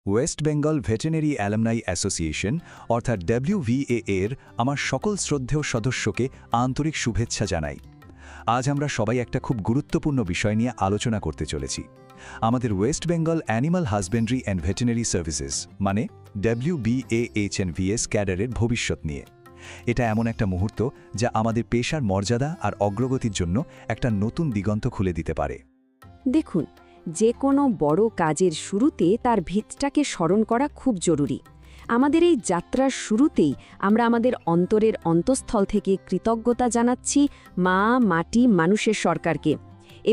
West Bengal veterinary alumni association অর্থাৎ WVA এর আমার সকল শ্রদ্ধেয় সদস্যকে আন্তরিক শুভেচ্ছা জানাই। আজ আমরা সবাই একটা খুব গুরুত্বপূর্ণ বিষয় নিয়ে আলোচনা করতে চলেছি। আমাদের West Bengal animal husbandry and veterinary services মানে WBAHNVS ক্যাডারের ভবিষ্যৎ নিয়ে। এটা এমন একটা মুহূর্ত যা আমাদের পেশার মর্যাদা আর অগ্রগতির জন্য একটা নতুন দিগন্ত খুলে দিতে পারে। দেখুন, যে কোনো বড় কাজের শুরুতে তার ভিতটাকে স্মরণ করা খুব জরুরি। আমাদের এই যাত্রার শুরুতেই আমরা আমাদের অন্তরের অন্তঃস্থল থেকে কৃতজ্ঞতা জানাচ্ছি মা, মাটি, মানুষের সরকারকে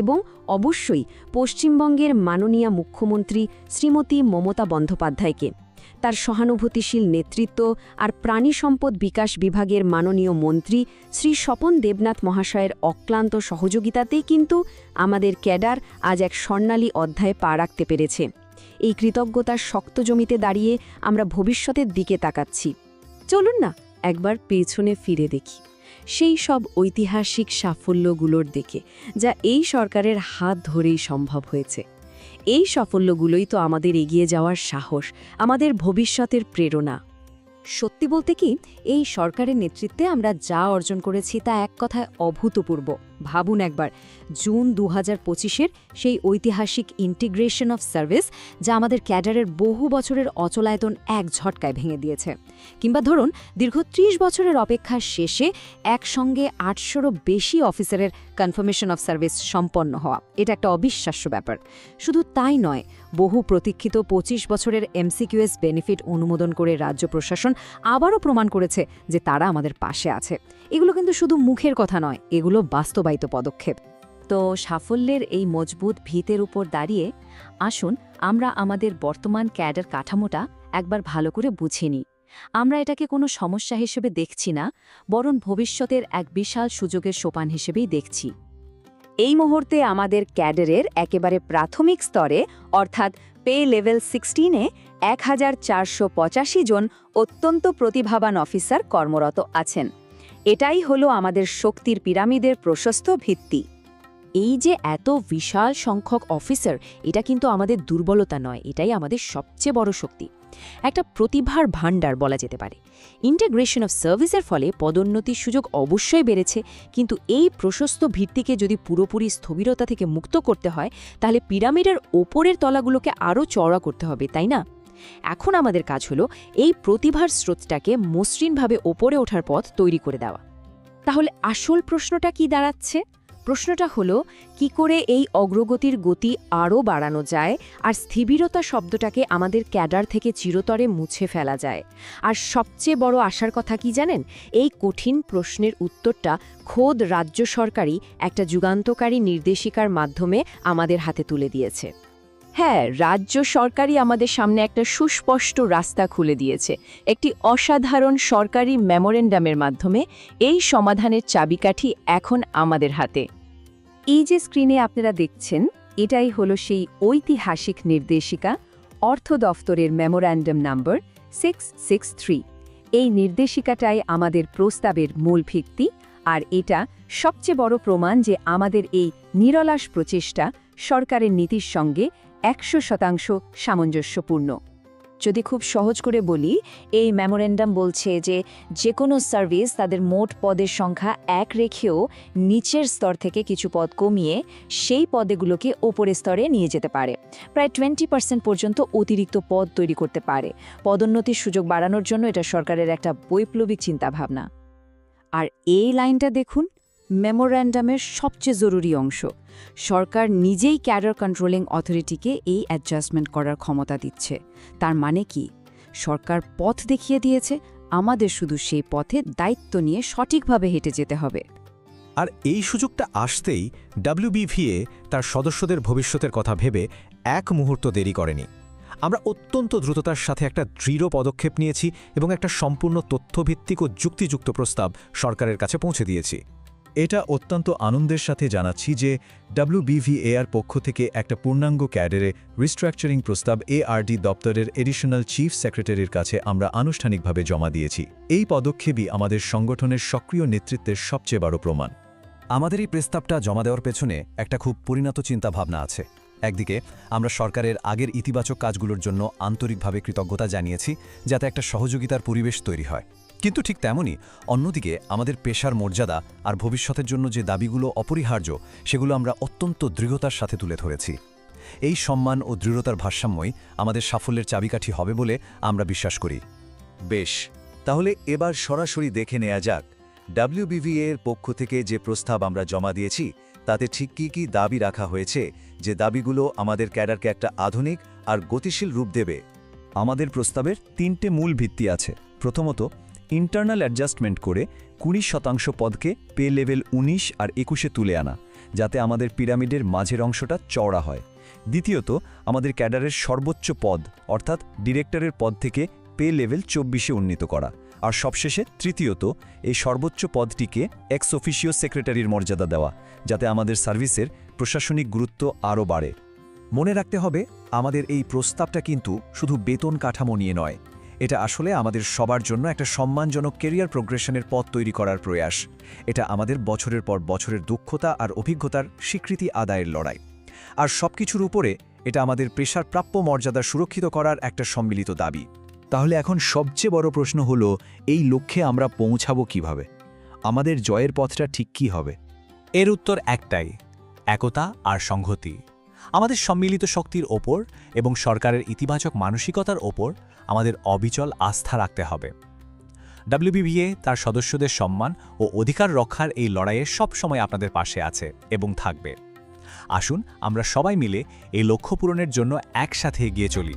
এবং অবশ্যই পশ্চিমবঙ্গের মাননীয় মুখ্যমন্ত্রী শ্রীমতী মমতা বন্দ্যোপাধ্যায়কে। তার সহানুভূতিশীল নেতৃত্ব আর প্রাণী সম্পদ বিকাশ বিভাগের মাননীয় মন্ত্রী শ্রী স্বপন দেবনাথ মহাশয়ের অক্লান্ত সহযোগিতাতেই কিন্তু আমাদের ক্যাডার আজ এক স্বর্ণালী অধ্যায়ে পা রাখতে পেরেছে। এই কৃতজ্ঞতার শক্ত জমিতে দাঁড়িয়ে আমরা ভবিষ্যতের দিকে তাকাচ্ছি। চলুন না একবার পেছনে ফিরে দেখি সেই সব ঐতিহাসিক সাফল্যগুলোর দিকে, যা এই সরকারের হাত ধরেই সম্ভব হয়েছে। এই সাফল্যগুলোই তো আমাদের এগিয়ে যাওয়ার সাহস, আমাদের ভবিষ্যতের প্রেরণা। সত্যি বলতে কি, এই সরকারের নেতৃত্বে আমরা যা অর্জন করেছি তা এক কথায় অভূতপূর্ব। ভাবুন একবার, জুন 2025-এর সেই ঐতিহাসিক ইন্টিগ্রেশন অফ সার্ভিস, যা আমাদের ক্যাডারের বহু বছরের অচলায়তন এক ঝটকায় ভেঙে দিয়েছে। কিংবা ধরুন, দীর্ঘ 30 বছরের অপেক্ষার শেষে একসঙ্গে 800-রও বেশি অফিসারের কনফার্মেশন অফ সার্ভিস সম্পন্ন হওয়া, এটা একটা অবিশ্বাস্য ব্যাপার। শুধু তাই নয়, বহু প্রতীক্ষিত 25 বছরের MCQS বেনিফিট অনুমোদন করে রাজ্য প্রশাসন আবারও প্রমাণ করেছে যে তারা আমাদের পাশে আছে। এগুলো কিন্তু শুধু মুখের কথা নয়, এগুলো বাস্তবায়িত পদক্ষেপ। তো সাফল্যের এই মজবুত ভিতের উপর দাঁড়িয়ে আসুন আমরা আমাদের বর্তমান ক্যাডার কাঠামোটা একবার ভালো করে বুঝে নিই। আমরা এটাকে কোনো সমস্যা হিসেবে দেখছি না, বরং ভবিষ্যতের এক বিশাল সুযোগের সোপান হিসেবেই দেখছি। এই মুহূর্তে আমাদের ক্যাডারের একেবারে প্রাথমিক স্তরে অর্থাৎ পে লেভেল 16-এ 1485 জন অত্যন্ত প্রতিভাবান অফিসার কর্মরত আছেন। এটাই হলো আমাদের শক্তির পিরামিডের প্রশস্ত ভিত্তি। এই যে এত বিশাল সংখ্যক অফিসার, এটা কিন্তু আমাদের দুর্বলতা নয়, এটাই আমাদের সবচেয়ে বড় শক্তি, একটা প্রতিভার ভাণ্ডার বলা যেতে পারে। ইন্টিগ্রেশন অফ সার্ভিসের ফলে পদোন্নতির সুযোগ অবশ্যই বেড়েছে, কিন্তু এই প্রশস্ত ভিত্তিকে যদি পুরোপুরি স্থবিরতা থেকে মুক্ত করতে হয়, তাহলে পিরামিডের ওপরের তলাগুলোকে আরও চওড়া করতে হবে, তাই না? এখন আমাদের কাজ হলো এই প্রতিভার স্রোতটাকে মসৃণভাবে ওপরে ওঠার পথ তৈরি করে দেওয়া। তাহলে আসল প্রশ্নটা কি দাঁড়াচ্ছে? প্রশ্নটা হলো, কি করে এই অগ্রগতির গতি আরও বাড়ানো যায় আর স্থিরতা শব্দটাকে আমাদের ক্যাডার থেকে চিরতরে মুছে ফেলা যায়। আর সবচেয়ে বড় আশার কথা কি জানেন? এই কঠিন প্রশ্নের উত্তরটা খোদ রাজ্য সরকারই একটা যুগান্তকারী নির্দেশিকার মাধ্যমে আমাদের হাতে তুলে দিয়েছে। হ্যাঁ, রাজ্য সরকারই আমাদের সামনে একটা সুস্পষ্ট রাস্তা খুলে দিয়েছে। একটি অসাধারণ সরকারি মেমোরেন্ডামের মাধ্যমে এই সমাধানের চাবিকাঠি এখন আমাদের হাতে। এই যে স্ক্রিনে আপনারা দেখছেন, এটাই হলো সেই ঐতিহাসিক নির্দেশিকা, অর্থ দফতরের মেমোরেন্ডাম নাম্বার 663। এই নির্দেশিকাটাই আমাদের প্রস্তাবের মূল ভিত্তি, আর এটা সবচেয়ে বড় প্রমাণ যে আমাদের এই নিরলস প্রচেষ্টা সরকারের নীতির সঙ্গে 100% সামঞ্জস্যপূর্ণ। যদি খুব সহজ করে বলি, এই মেমোরেন্ডাম বলছে যে কোনো সার্ভিস তাদের মোট পদের সংখ্যা 1 রেখেও নিচের স্তর থেকে কিছু পদ কমিয়ে সেই পদেগুলোকে ওপরের স্তরে নিয়ে যেতে পারে। প্রায় 20% পর্যন্ত অতিরিক্ত পদ তৈরি করতে পারে। পদোন্নতির সুযোগ বাড়ানোর জন্য এটা সরকারের একটা বৈপ্লবিক চিন্তাভাবনা। আর এই লাইনটা দেখুন, মেমোরেন্ডামের সবচেয়ে জরুরি অংশ। সরকার নিজেই ক্যাডার কন্ট্রোলিং অথরিটিকে এই অ্যাডজাস্টমেন্ট করার ক্ষমতা দিচ্ছে। তার মানে কি? সরকার পথ দেখিয়ে দিয়েছে, আমাদের শুধু সেই পথে দায়িত্ব নিয়ে সঠিকভাবে হেঁটে যেতে হবে। আর এই সুযোগটা আসতেই WBVA তার সদস্যদের ভবিষ্যতের কথা ভেবে এক মুহূর্ত দেরি করেনি। আমরা অত্যন্ত দ্রুততার সাথে একটা দৃঢ় পদক্ষেপ নিয়েছি এবং একটা সম্পূর্ণ তথ্যভিত্তিক ও যুক্তিযুক্ত প্রস্তাব সরকারের কাছে পৌঁছে দিয়েছি। এটা অত্যন্ত আনন্দের সাথে জানাচ্ছি যে WBVAর পক্ষ থেকে একটা পূর্ণাঙ্গ ক্যাডারে রিস্ট্রাকচারিং প্রস্তাব ARD দপ্তরের এডিশনাল চিফ সেক্রেটারির কাছে আমরা আনুষ্ঠানিকভাবে জমা দিয়েছি। এই পদক্ষেপই আমাদের সংগঠনের সক্রিয় নেতৃত্বের সবচেয়ে বড় প্রমাণ। আমাদের এই প্রস্তাবটা জমা দেওয়ার পেছনে একটা খুব পরিণত চিন্তাভাবনা আছে। একদিকে আমরা সরকারের আগের ইতিবাচক কাজগুলোর জন্য আন্তরিকভাবে কৃতজ্ঞতা জানিয়েছি, যাতে একটা সহযোগিতার পরিবেশ তৈরি হয়। কিন্তু ঠিক তেমনই অন্যদিকে আমাদের পেশার মর্যাদা আর ভবিষ্যতের জন্য যে দাবিগুলো অপরিহার্য, সেগুলো আমরা অত্যন্ত দৃঢ়তার সাথে তুলে ধরেছি। এই সম্মান ও দৃঢ়তার ভারসাম্যই আমাদের সাফল্যের চাবিকাঠি হবে বলে আমরা বিশ্বাস করি। বেশ, তাহলে এবার সরাসরি দেখে নেওয়া যাক WBVA এর পক্ষ থেকে যে প্রস্তাব আমরা জমা দিয়েছি তাতে ঠিক কী কী দাবি রাখা হয়েছে, যে দাবিগুলো আমাদের ক্যাডারকে একটা আধুনিক আর গতিশীল রূপ দেবে। আমাদের প্রস্তাবের 3টে মূল ভিত্তি আছে। প্রথমত, ইন্টারনাল অ্যাডজাস্টমেন্ট করে 20% পদকে পে লেভেল 19 আর 21-এ তুলে আনা, যাতে আমাদের পিরামিডের মাঝের অংশটা চওড়া হয়। দ্বিতীয়ত, আমাদের ক্যাডারের সর্বোচ্চ পদ অর্থাৎ ডিরেক্টরের পদ থেকে পে লেভেল 24-এ উন্নীত করা। আর সবশেষে তৃতীয়ত, এই সর্বোচ্চ পদটিকে এক্স অফিসিও সেক্রেটারির মর্যাদা দেওয়া, যাতে আমাদের সার্ভিসের প্রশাসনিক গুরুত্ব আরও বাড়ে। মনে রাখতে হবে, আমাদের এই প্রস্তাবটা কিন্তু শুধু বেতন কাঠামো নিয়ে নয়, এটা আসলে আমাদের সবার জন্য একটা সম্মানজনক কেরিয়ার প্রোগ্রেশনের পথ তৈরি করার প্রয়াস। এটা আমাদের বছরের পর বছরের দক্ষতা আর অভিজ্ঞতার স্বীকৃতি আদায়ের লড়াই। আর সবকিছুর উপরে এটা আমাদের পেশার প্রাপ্য মর্যাদা সুরক্ষিত করার একটা সম্মিলিত দাবি। তাহলে এখন সবচেয়ে বড় প্রশ্ন হলো, এই লক্ষ্যে আমরা পৌঁছাবো কিভাবে? আমাদের জয়ের পথটা ঠিক কী হবে? এর উত্তর একটাই, একতা আর সংহতি। আমাদের সম্মিলিত শক্তির ওপর এবং সরকারের ইতিবাচক মানসিকতার ওপর আমাদের অবিচল আস্থা রাখতে হবে। WBVA তার সদস্যদের সম্মান ও অধিকার রক্ষার এই লড়াইয়ে সবসময় আপনাদের পাশে আছে এবং থাকবে। আসুন আমরা সবাই মিলে এই লক্ষ্য পূরণের জন্য একসাথে এগিয়ে চলি।